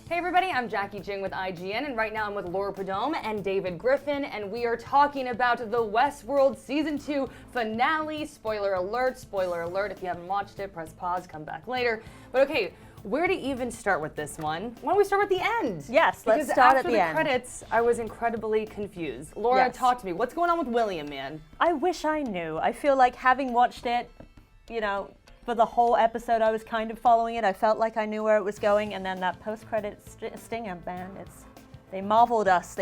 Hey everybody, I'm Jacki Jing with IGN, and right now I'm with Laura Prudhomme and David Griffin, and we are talking about the Westworld Season 2 finale. Spoiler alert, if you haven't watched it, press pause, come back later. But okay, where to even start with this one? Why don't we start with the end? Yes, let's start at the end. After the credits, I was incredibly confused. Laura, talk to me. What's going on with William, man? I wish I knew. I feel like having watched it, for the whole episode, I was kind of following it. I felt like I knew where it was going, and then that post-credit stinger, man, they marveled us,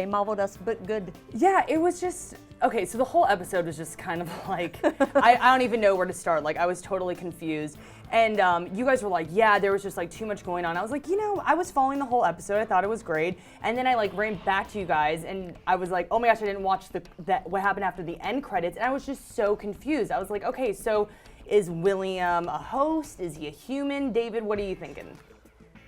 but good. Yeah, it was just, okay, so the whole episode was just kind of like, I don't even know where to start. Like, I was totally confused. And you guys were like, yeah, there was just like too much going on. I was like, I was following the whole episode. I thought it was great. And then I like ran back to you guys and I was like, oh my gosh, I didn't watch what happened after the end credits. And I was just so confused. I was like, okay, so is William a host? Is he a human? David, what are you thinking?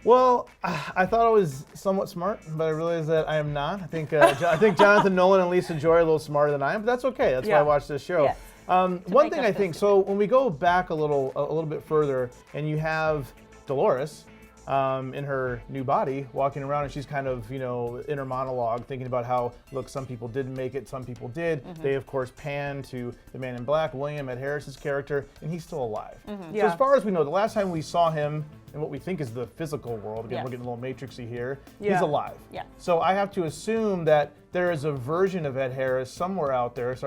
Well, I thought I was somewhat smart, but I realized that I am not. I think Jonathan Nolan and Lisa Joy are a little smarter than I am, but that's okay. That's why I watched this show. Yes. One thing I think, so when we go back a little bit further, and you have Dolores in her new body walking around, and she's kind of, in her monologue thinking about how, look, some people didn't make it, some people did. Mm-hmm. They, of course, pan to the Man in Black, William, Ed Harris's character, and he's still alive. Mm-hmm. So as far as we know, the last time we saw him in what we think is the physical world, again, we're getting a little matrixy here, he's alive. Yeah. So I have to assume that there is a version of Ed Harris somewhere out there,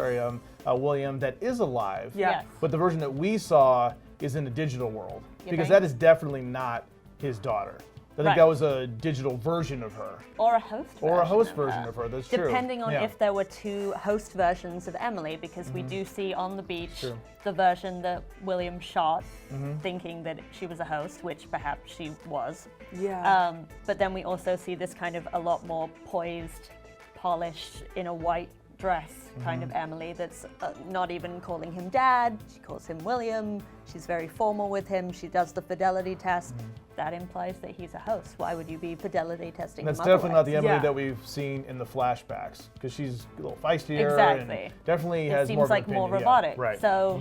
William, that is alive. Yeah. Yes. But the version that we saw is in the digital world. Because that is definitely not his daughter. I think that was a digital version of her. Or a host version. Or a host version of her, that's true. Depending on if there were two host versions of Emily, because we do see on the beach the version that William shot, thinking that she was a host, which perhaps she was. Yeah. But then we also see this kind of a lot more poised, polished, in a white dress kind of Emily that's not even calling him dad. She calls him William. She's very formal with him. She does the fidelity test. That implies that he's a host. Why would you be fidelity testing That's him definitely not otherwise? the Emily that we've seen in the flashbacks, because she's a little feistier Exactly. and definitely has more of seems an like more opinion. robotic. Yeah, right. So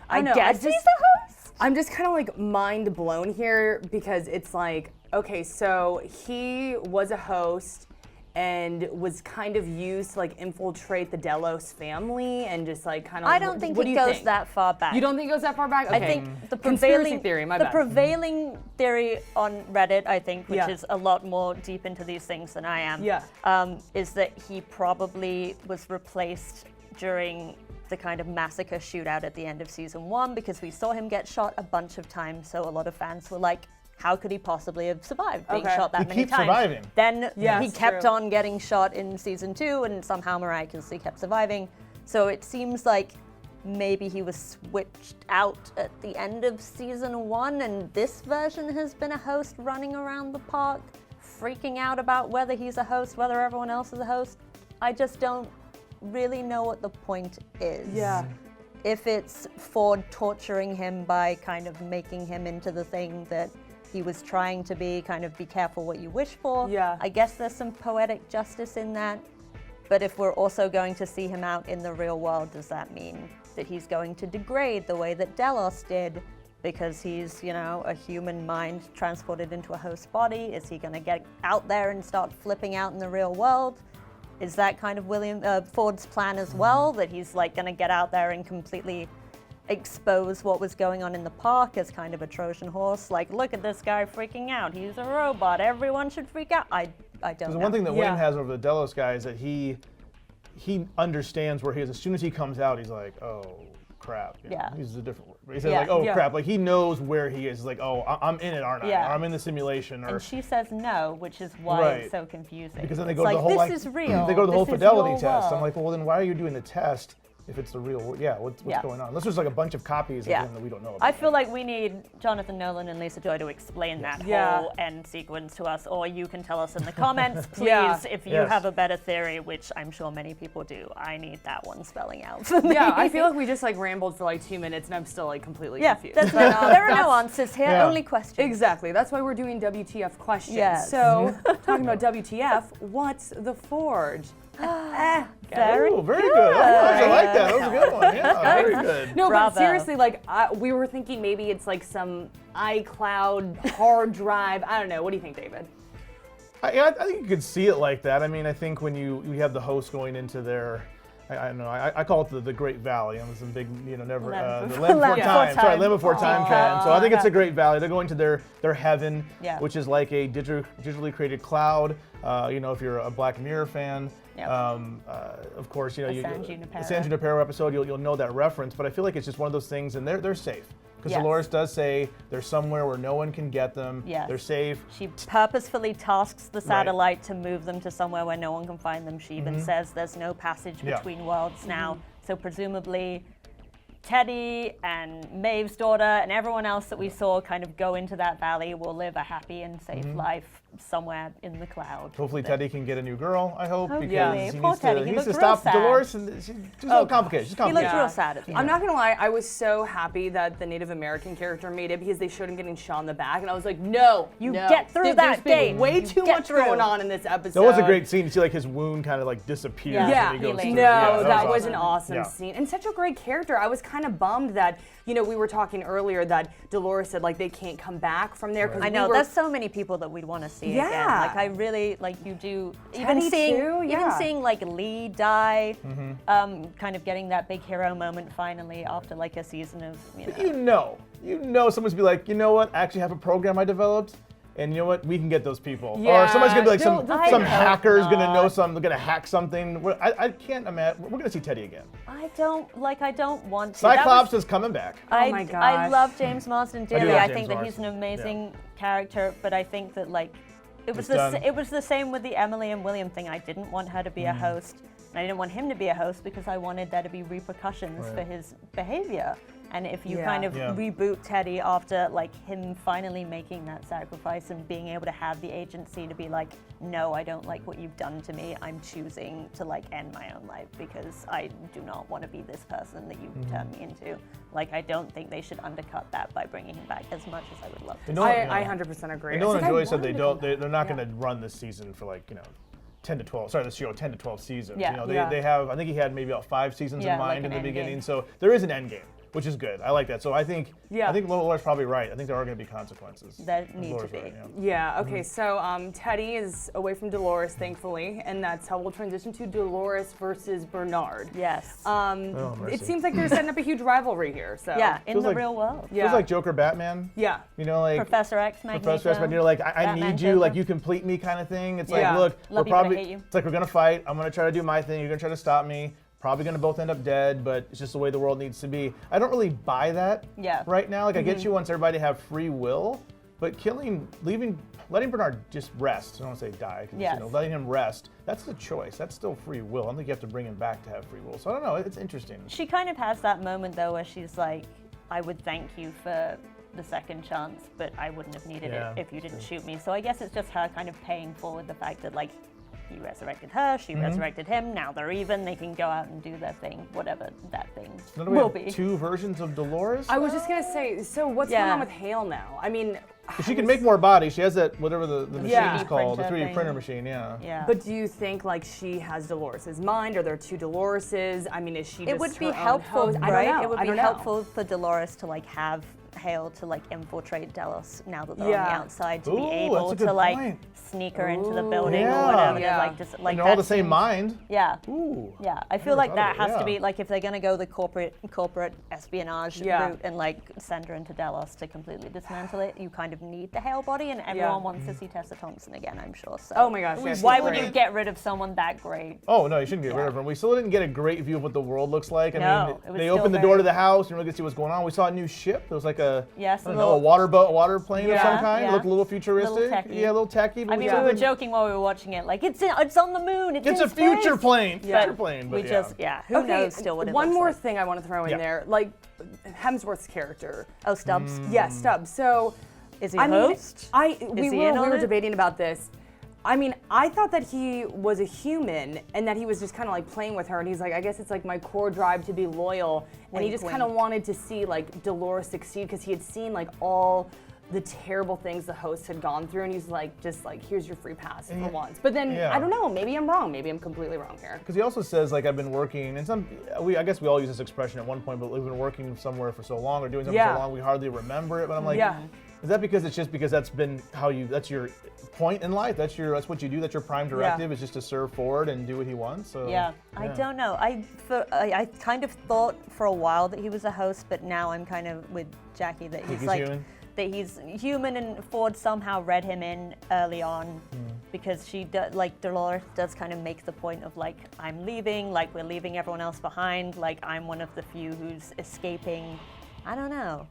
I know, guess he's a host. I'm just kind of like mind blown here because it's like, okay, so he was a host and was kind of used to like infiltrate the Delos family and just like kind of. I don't think it goes that far back. You don't think it goes that far back? Okay. I think the conspiracy theory. My the bad. prevailing theory on Reddit, I think, which is a lot more deep into these things than I am, is that he probably was replaced during the kind of massacre shootout at the end of season 1, because we saw him get shot a bunch of times. So a lot of fans were like, how could he possibly have survived being shot that many times? He keeps surviving. Then he kept on getting shot in season 2 and somehow miraculously kept surviving. So it seems like maybe he was switched out at the end of season 1 and this version has been a host running around the park, freaking out about whether he's a host, whether everyone else is a host. I just don't really know what the point is. Yeah. If it's Ford torturing him by kind of making him into the thing that he was trying to be, kind of be careful what you wish for. Yeah. I guess there's some poetic justice in that. But if we're also going to see him out in the real world, does that mean that he's going to degrade the way that Delos did because he's, a human mind transported into a host body? Is he going to get out there and start flipping out in the real world? Is that kind of Ford's plan as well, that he's like going to get out there and completely expose what was going on in the park as kind of a Trojan horse? Like, look at this guy freaking out. He's a robot. Everyone should freak out. I don't know. The one thing that William has over the Delos guy is that he understands where he is. As soon as he comes out, he's like, oh, crap. He's a different word. He says like, oh, crap. Like, he knows where he is. He's like, oh, I'm in it, aren't I? Or I'm in the simulation. And she says no, which is why it's so confusing. Because then they go to the whole, this is real. They go to the whole fidelity test. I'm like, well, then why are you doing the test if it's the real, what's going on? Unless there's like a bunch of copies of him that we don't know about. I feel like we need Jonathan Nolan and Lisa Joy to explain that whole end sequence to us, or you can tell us in the comments, please, if you have a better theory, which I'm sure many people do. I need that one spelling out for me. Yeah, I feel like we just like rambled for like 2 minutes and I'm still like completely confused. There are no answers here, only questions. Exactly, that's why we're doing WTF questions. Yes. So, talking about WTF, what's the Forge? Very good. I like that. That was a good one. Yeah, very good. No, but seriously, like we were thinking maybe it's like some iCloud hard drive. I don't know. What do you think, David? I think you could see it like that. I mean, I think when you have the host going into their, I don't know, I call it the Great Valley. I'm some big, never, the Land Before Time. Sorry, Land Before Time fan. So I think it's a Great Valley. They're going to their heaven, which is like a digitally created cloud. If you're a Black Mirror fan. Yep. Of course, San Junipero. San Junipero episode, you'll know that reference, but I feel like it's just one of those things, and they're safe. Because Dolores does say they're somewhere where no one can get them. Yes. They're safe. She purposefully tasks the satellite to move them to somewhere where no one can find them. She even says there's no passage between worlds now. So presumably Teddy and Maeve's daughter and everyone else that we saw kind of go into that valley will live a happy and safe life somewhere in the cloud. Hopefully Teddy can get a new girl, I hope. Hopefully. Because Poor Teddy, he he needs to looked real stop sad. Dolores. And she's a little complicated. She's He complicated. looked real sad at the I'm end. not gonna lie, I was so happy that the Native American character made it because they showed him getting shot in the back, and I was like, no, get through that There's gate. been way You too get much through. going on in this episode. That was a great scene. You see like his wound kind of like disappears Yeah. when he goes Healing. through. No, that was awesome. an awesome Yeah. scene and such a great character. I was kind of bummed that, we were talking earlier that Dolores said like they can't come back from there. 'Cause I know, we were, there's so many people that we'd want to see again. Yeah. Like I really, like you do, Teddy too, even yeah. seeing like Lee die, kind of getting that big hero moment finally after like a season of, You know someone's gonna be like, you know what, I actually have a program I developed, and you know what, we can get those people. Yeah. Or somebody's gonna be like, Don't- some I hacker's hope gonna know not. something, they're gonna hack something. I can't imagine, we're gonna see Teddy again. I don't want to. Cyclops is coming back. Oh my I gosh. love James Marsden dearly. love I James think that he's an Marsden. amazing character, but I think that like it was It's done. it was the same with the Emily and William thing. I didn't want her to be a host, and I didn't want him to be a host because I wanted there to be repercussions for his behavior. And if you kind of reboot Teddy after like him finally making that sacrifice and being able to have the agency to be like, no, I don't like what you've done to me. I'm choosing to like end my own life because I do not want to be this person that you've turned me into. Like, I don't think they should undercut that by bringing him back as much as I would love to. I 100% agree. And Nolan It's and like, Joy said I wanted to they're not gonna run this season for like, 10 to 12, sorry, this show 10 to 12 seasons. Yeah. They have, I think he had maybe about 5 seasons Yeah, in mind like in the an end beginning, game. so there is an end game, which is good. I like that. So I think Laura's probably right. I think there are going to be consequences. There need to Laura's be. right, Yeah, okay, so Teddy is away from Dolores, thankfully, and that's how we'll transition to Dolores versus Bernard. Yes. mercy. It seems like they're setting up a huge rivalry here, so. yeah, in Feels the like- real world. Yeah. Feels like Joker Batman. Yeah. Like Professor X, Magneto. Professor X, you're like, I Batman, need you, like Joker. you complete me kind of thing. It's Yeah. like, look, Love we're you, but I probably, hate you. it's like we're gonna fight. I'm gonna try to do my thing. You're gonna try to stop me. Probably gonna both end up dead, but it's just the way the world needs to be. I don't really buy that right now. Like I get you wants everybody to have free will, but letting Bernard just rest. I don't want to say die, 'cause, Yes. letting him rest, that's the choice. That's still free will. I don't think you have to bring him back to have free will. So I don't know, it's interesting. She kind of has that moment though where she's like, I would thank you for the second chance, but I wouldn't have needed Yeah, it if you didn't shoot me. So I guess it's just her kind of paying forward the fact that like he resurrected her, she resurrected him, now they're even, they can go out and do their thing, whatever that thing Now, do we will have be. 2 versions of Dolores? I was just gonna say, so what's going on with Hale now? I mean, She can make more bodies. She has that, whatever the machine Yeah. is called, the 3D printer printer thing. machine, yeah. Yeah. but do you think like she has Dolores's mind? Are there 2 Doloreses? I mean, is she just it would be her own helpful, host? right? I don't know. It would I be don't know. helpful for Dolores to like have Hale to like infiltrate Delos now that they're on the Yeah. outside to Ooh, be that's able a good to like point. sneak her into the building Yeah. or whatever. Yeah. To, like just like And they're all the that same seems- mind. Yeah. Ooh. Yeah, I feel never like thought that of it, has to yeah. be like if they're gonna go the corporate espionage Yeah. route and like send her into Delos to completely dismantle it, you kind of need the Hale body, and everyone wants to see Tessa Thompson again, I'm sure. So Oh my gosh, yeah, she's why would great. you get rid of someone that great? Oh no, you shouldn't get rid of them. We still didn't get a great view of what the world looks like. I No, mean, it was they still opened the very- door to the house. You really get to see what's going on. We saw a new ship. There was like a Yes, I don't a know, a little- water boat, a water plane of Yeah, some kind. It yeah. looked a little futuristic. techie. Yeah, a little techie. But I mean, saw we were the- joking while we were watching it, like it's on the moon. It's It's in a future space. plane. But Future plane. But we just who Okay, knows still what it one looks more like. thing I want to throw in Yeah. there, like Hemsworth's character. Oh, Stubbs. Yeah, Stubbs. So, Is he I a mean, host? we he in on were it? debating about this. I mean, I thought that he was a human and that he was just kind of like playing with her. And he's like, I guess it's like my core drive to be loyal. And he Wink, just kind of wink. wanted to see like Dolores succeed because he had seen like all the terrible things the host had gone through. And he's like, just like, here's your free pass for once. But then Yeah. I don't know. Maybe I'm wrong. Maybe I'm completely wrong here. Because he also says, like, I've been working, and I guess we all use this expression at one point, but we've been working somewhere for so long or doing something Yeah. so long we hardly remember it. But I'm like, Yeah. Is that because it's just because that's been that's your point in life? That's what you do. That's your prime directive is just to serve Ford and do what he wants. So I don't know. I kind of thought for a while that he was a host, but now I'm kind of with Jackie that he's like human? that he's human, and Ford somehow read him in early on because Dolores does kind of make the point of like, I'm leaving, like we're leaving everyone else behind, like I'm one of the few who's escaping. I don't know.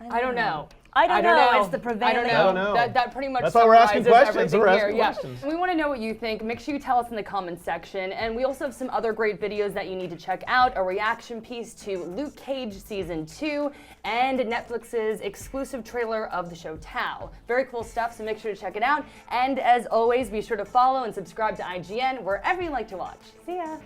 I don't know. I don't know. It's the prevailing. I don't know. That pretty much That's why we're asking summarizes questions. everything We're here. asking questions. And we want to know what you think. Make sure you tell us in the comments section. And we also have some other great videos that you need to check out. A reaction piece to Luke Cage Season 2 and Netflix's exclusive trailer of the show Tao. Very cool stuff, so make sure to check it out. And as always, be sure to follow and subscribe to IGN wherever you like to watch. See ya.